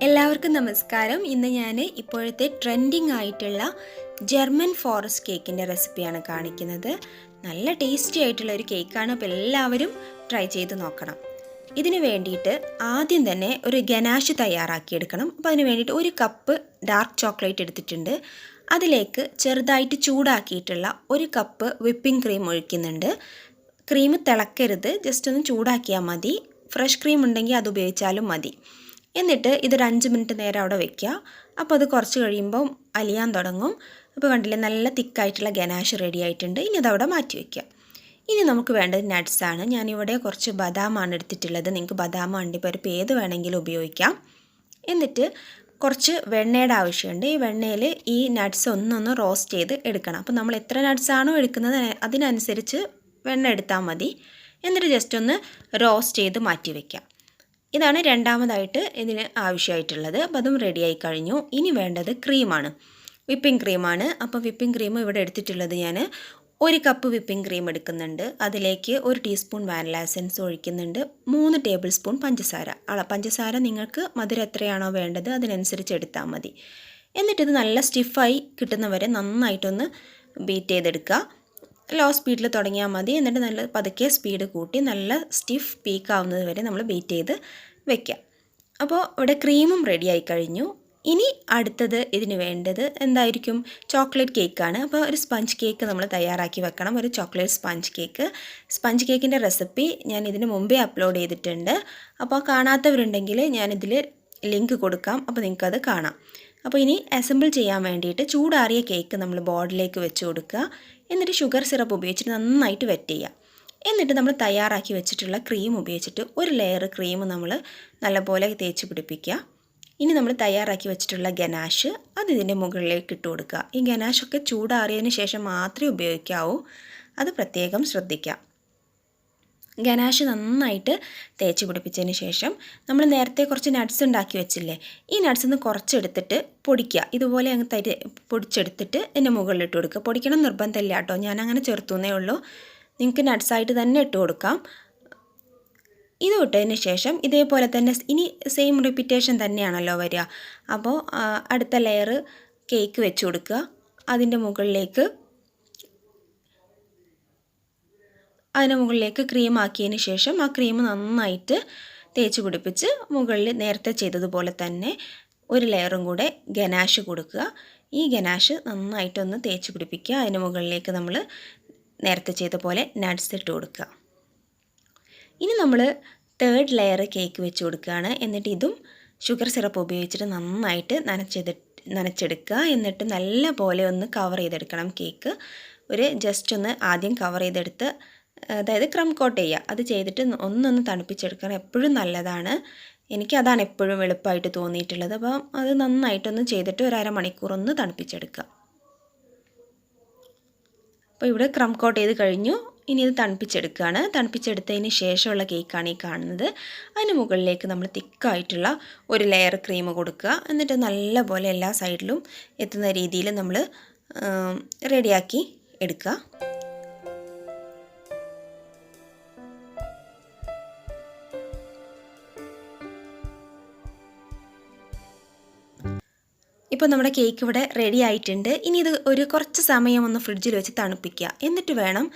എല്ലാവർക്കും നമസ്കാരം. ഇന്ന് ഞാൻ ഇപ്പോഴത്തെ ട്രെൻഡിങ് ആയിട്ടുള്ള ജർമ്മൻ ഫോറസ്റ്റ് കേക്കിൻ്റെ റെസിപ്പിയാണ് കാണിക്കുന്നത്. നല്ല ടേസ്റ്റി ആയിട്ടുള്ള ഒരു കേക്കാണ്. അപ്പോൾ എല്ലാവരും ട്രൈ ചെയ്ത് നോക്കണം. ഇതിന് വേണ്ടിയിട്ട് ആദ്യം തന്നെ ഒരു ഗനാഷ് തയ്യാറാക്കിയെടുക്കണം. അപ്പോൾ അതിന് വേണ്ടിയിട്ട് ഒരു കപ്പ് ഡാർക്ക് ചോക്ലേറ്റ് എടുത്തിട്ടുണ്ട്. അതിലേക്ക് ചെറുതായിട്ട് ചൂടാക്കിയിട്ടുള്ള ഒരു കപ്പ് വിപ്പിംഗ് ക്രീം ഒഴിക്കുന്നുണ്ട്. ക്രീം തിളക്കരുത്, ജസ്റ്റ് ഒന്ന് ചൂടാക്കിയാൽ മതി. ഫ്രഷ് ക്രീം ഉണ്ടെങ്കിൽ അത് ഉപയോഗിച്ചാലും മതി. എന്നിട്ട് ഇതൊരു 5 മിനിറ്റ് നേരം അവിടെ വെക്കുക. അപ്പോൾ അത് കുറച്ച് കഴിയുമ്പോൾ അലിയാൻ തുടങ്ങും. അപ്പോൾ കണ്ടില്ലേ, നല്ല തിക്കായിട്ടുള്ള ഗനാഷ് റെഡി ആയിട്ടുണ്ട്. ഇനി അതവിടെ മാറ്റി വയ്ക്കുക. ഇനി നമുക്ക് വേണ്ടത് നട്ട്സാണ്. ഞാനിവിടെ കുറച്ച് ബദാമാണ് എടുത്തിട്ടുള്ളത്. നിങ്ങൾക്ക് ബദാം അണ്ടിപ്പരിപ്പ് ഏത് വേണമെങ്കിലും ഉപയോഗിക്കാം. എന്നിട്ട് കുറച്ച് വെണ്ണയുടെ ആവശ്യമുണ്ട്. ഈ വെണ്ണയിൽ ഈ നട്ട്സ് ഒന്നൊന്ന് റോസ്റ്റ് ചെയ്ത് എടുക്കണം. അപ്പോൾ നമ്മൾ എത്ര നട്ട്സാണോ എടുക്കുന്നത് അതിനനുസരിച്ച് വെണ്ണ എടുത്താൽ മതി. എന്നിട്ട് ജസ്റ്റ് ഒന്ന് റോസ്റ്റ് ചെയ്ത് മാറ്റി വയ്ക്കാം. ഇതാണ് രണ്ടാമതായിട്ട് ഇതിന് ആവശ്യമായിട്ടുള്ളത്. അപ്പോൾ അതും റെഡിയായി കഴിഞ്ഞു. ഇനി വേണ്ടത് ക്രീമാണ്, വിപ്പിംഗ് ക്രീമാണ്. അപ്പോൾ വിപ്പിംഗ് ക്രീം ഇവിടെ എടുത്തിട്ടുള്ളത് ഞാൻ ഒരു കപ്പ് വിപ്പിംഗ് ക്രീം എടുക്കുന്നുണ്ട്. അതിലേക്ക് 1 ടീസ്പൂൺ വാനില എസൻസ് ഒഴിക്കുന്നുണ്ട്. 3 ടേബിൾ സ്പൂൺ പഞ്ചസാര. പഞ്ചസാര നിങ്ങൾക്ക് മധുരം എത്രയാണോ വേണ്ടത് അതിനനുസരിച്ച് എടുത്താൽ മതി. എന്നിട്ടിത് നല്ല സ്റ്റിഫായി കിട്ടുന്നവരെ നന്നായിട്ടൊന്ന് ബീറ്റ് ചെയ്തെടുക്കുക. ലോ സ്പീഡിൽ തുടങ്ങിയാൽ മതി. എന്നിട്ട് നല്ല പതുക്കെ സ്പീഡ് കൂട്ടി നല്ല സ്റ്റിഫ് പീക്ക് ആവുന്നത് വരെ നമ്മൾ ബീറ്റ് ചെയ്ത് വെക്കാം. അപ്പോൾ ഇവിടെ ക്രീമും റെഡിയായി കഴിഞ്ഞു. ഇനി അടുത്തത് ഇതിന് വേണ്ടത് എന്തായിരിക്കും? ചോക്ലേറ്റ് കേക്കാണ്. അപ്പോൾ ഒരു സ്പഞ്ച് കേക്ക് നമ്മൾ തയ്യാറാക്കി വെക്കണം. ഒരു ചോക്ലേറ്റ് സ്പഞ്ച് കേക്കിൻ്റെ റെസിപ്പി ഞാൻ ഇതിന് മുമ്പേ അപ്ലോഡ് ചെയ്തിട്ടുണ്ട്. അപ്പോൾ കാണാത്തവരുണ്ടെങ്കിൽ ഞാനിതിൽ ലിങ്ക് കൊടുക്കാം. അപ്പോൾ നിങ്ങൾക്കത് കാണാം. അപ്പോൾ ഇനി അസംബിൾ ചെയ്യാൻ വേണ്ടിയിട്ട് ചൂടാറിയ കേക്ക് നമ്മൾ ബോർഡിലേക്ക് വെച്ച് കൊടുക്കുക. എന്നിട്ട് ഷുഗർ സിറപ്പ് ഉപയോഗിച്ചിട്ട് നന്നായിട്ട് വെറ്റ് ചെയ്യുക. എന്നിട്ട് നമ്മൾ തയ്യാറാക്കി വെച്ചിട്ടുള്ള ക്രീം ഉപയോഗിച്ചിട്ട് ഒരു ലെയർ ക്രീം നമ്മൾ നല്ലപോലെ തേച്ച് പിടിപ്പിക്കുക. ഇനി നമ്മൾ തയ്യാറാക്കി വെച്ചിട്ടുള്ള ഗനാഷ് അത് ഇതിൻ്റെ മുകളിലേക്ക് ഇട്ട് കൊടുക്കുക. ഈ ഗനാഷൊക്കെ ചൂടാറിയതിന് ശേഷം മാത്രമേ ഉപയോഗിക്കാവൂ. അത് പ്രത്യേകം ശ്രദ്ധിക്കുക. ഗനാഷ് നന്നായിട്ട് തേച്ച് പിടിപ്പിച്ചതിന് ശേഷം നമ്മൾ നേരത്തെ കുറച്ച് നട്ട്സ് ഉണ്ടാക്കി വെച്ചില്ലേ, ഈ നട്ട്സ് ഒന്ന് കുറച്ചെടുത്തിട്ട് പൊടിക്കുക. ഇതുപോലെ അങ്ങ് പൊടിച്ചെടുത്തിട്ട് ഇതിൻ്റെ മുകളിലിട്ട് കൊടുക്കുക. പൊടിക്കണം നിർബന്ധമില്ല കേട്ടോ, ഞാനങ്ങനെ ചേർത്തുന്നേ ഉള്ളൂ. നിങ്ങൾക്ക് നട്ട്സായിട്ട് തന്നെ ഇട്ട് കൊടുക്കാം. ഇത് ഇട്ടതിന് ശേഷം ഇതേപോലെ തന്നെ ഇനി സെയിം റിപ്പീറ്റേഷൻ തന്നെയാണല്ലോ വരിക. അപ്പോൾ അടുത്ത ലെയർ കേക്ക് വെച്ച് കൊടുക്കുക. അതിൻ്റെ മുകളിലേക്ക് ക്രീം ആക്കിയതിന് ശേഷം ആ ക്രീം നന്നായിട്ട് തേച്ച് പിടിപ്പിച്ച് മുകളിൽ നേരത്തെ ചെയ്തതുപോലെ തന്നെ ഒരു ലെയറും കൂടെ ഗനാഷ് കൊടുക്കുക. ഈ ഗനാഷ് നന്നായിട്ടൊന്ന് തേച്ച് പിടിപ്പിക്കുക. അതിന് മുകളിലേക്ക് നമ്മൾ നേരത്തെ ചെയ്ത പോലെ നട്ട്സ് ഇട്ട് കൊടുക്കുക. ഇനി നമ്മൾ 3rd ലെയർ കേക്ക് വെച്ച് കൊടുക്കുകയാണ്. എന്നിട്ട് ഇതും ഷുഗർ സിറപ്പ് ഉപയോഗിച്ചിട്ട് നന്നായിട്ട് നനച്ചെടുക്കുക. എന്നിട്ട് നല്ല പോലെ ഒന്ന് കവർ ചെയ്തെടുക്കണം കേക്ക്. ജസ്റ്റ് ഒന്ന് ആദ്യം കവർ ചെയ്തെടുത്ത്, അതായത് ക്രം കോട്ട് ചെയ്യുക. അത് ചെയ്തിട്ട് ഒന്നൊന്ന് തണുപ്പിച്ചെടുക്കണം. എപ്പോഴും നല്ലതാണ്. എനിക്കതാണ് എപ്പോഴും എളുപ്പമായിട്ട് തോന്നിയിട്ടുള്ളത്. അപ്പം അത് നന്നായിട്ടൊന്ന് ചെയ്തിട്ട് ഒരു അരമണിക്കൂർ ഒന്ന് തണുപ്പിച്ചെടുക്കുക. അപ്പോൾ ഇവിടെ ക്രം കോട്ട് ചെയ്ത് കഴിഞ്ഞു. ഇനി ഇത് തണുപ്പിച്ചെടുക്കുകയാണ്. തണുപ്പിച്ചെടുത്തതിന് ശേഷമുള്ള കേക്കാണ് ഈ കാണുന്നത്. അതിന് മുകളിലേക്ക് നമ്മൾ തിക്കായിട്ടുള്ള ഒരു ലെയർ ക്രീം കൊടുക്കുക. എന്നിട്ട് നല്ലപോലെ എല്ലാ സൈഡിലും എത്തുന്ന രീതിയിൽ നമ്മൾ റെഡിയാക്കി എടുക്കുക. ഇപ്പോൾ നമ്മുടെ കേക്ക് ഇവിടെ റെഡി ആയിട്ടുണ്ട്. ഇനി ഇത് കുറച്ച് സമയം ഒന്ന് ഫ്രിഡ്ജിൽ വെച്ച് തണുപ്പിക്കുക. എന്നിട്ട് വേണം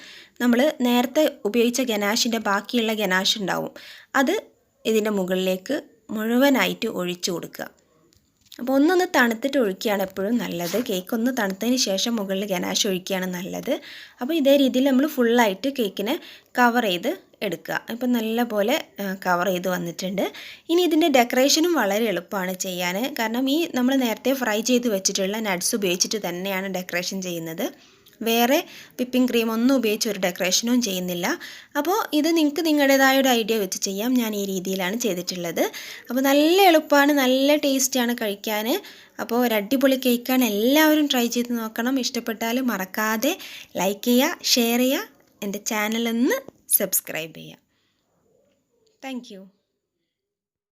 നമ്മൾ നേരത്തെ ഉപയോഗിച്ച ഗനാഷിൻ്റെ ബാക്കിയുള്ള ഗനാഷ് ഉണ്ടാവും, അത് ഇതിൻ്റെ മുകളിലേക്ക് മുഴുവനായിട്ട് ഒഴിച്ചു കൊടുക്കുക. അപ്പോൾ ഒന്നൊന്ന് തണുത്തിട്ട് ഒഴിക്കുകയാണ് എപ്പോഴും നല്ലത്. കേക്ക് ഒന്ന് തണുത്തതിന് ശേഷം മുകളിൽ ഗനാഷ് ഒഴിക്കുകയാണ് നല്ലത്. അപ്പോൾ ഇതേ രീതിയിൽ നമ്മൾ ഫുള്ളായിട്ട് കേക്കിനെ കവർ ചെയ്ത് എടുക്കുക. ഇപ്പം നല്ല പോലെ കവർ ചെയ്ത് വന്നിട്ടുണ്ട്. ഇനി ഇതിൻ്റെ ഡെക്കറേഷനും വളരെ എളുപ്പമാണ് ചെയ്യാൻ. കാരണം ഈ നമ്മൾ നേരത്തെ ഫ്രൈ ചെയ്ത് വെച്ചിട്ടുള്ള നട്ട്സ് ഉപയോഗിച്ചിട്ട് തന്നെയാണ് ഡെക്കറേഷൻ ചെയ്യുന്നത്. വേറെ വിപ്പിംഗ് ക്രീം ഒന്നും ഉപയോഗിച്ച് ഒരു ഡെക്കറേഷനും ചെയ്യുന്നില്ല. അപ്പോൾ ഇത് നിങ്ങൾക്ക് നിങ്ങളുടേതായ ഒരു ഐഡിയ വെച്ച് ചെയ്യാം. ഞാൻ ഈ രീതിയിലാണ് ചെയ്തിട്ടുള്ളത്. അപ്പോൾ നല്ല എളുപ്പമാണ്, നല്ല ടേസ്റ്റിയാണ് കഴിക്കാൻ. അപ്പോൾ ഒരു അടിപൊളി കേക്കാണ്. എല്ലാവരും ട്രൈ ചെയ്ത് നോക്കണം. ഇഷ്ടപ്പെട്ടാൽ മറക്കാതെ ലൈക്ക് ചെയ്യുക, ഷെയർ ചെയ്യുക, എൻ്റെ ചാനലൊന്ന് സബ്സ്ക്രൈബ് ചെയ്യുക. Thank you.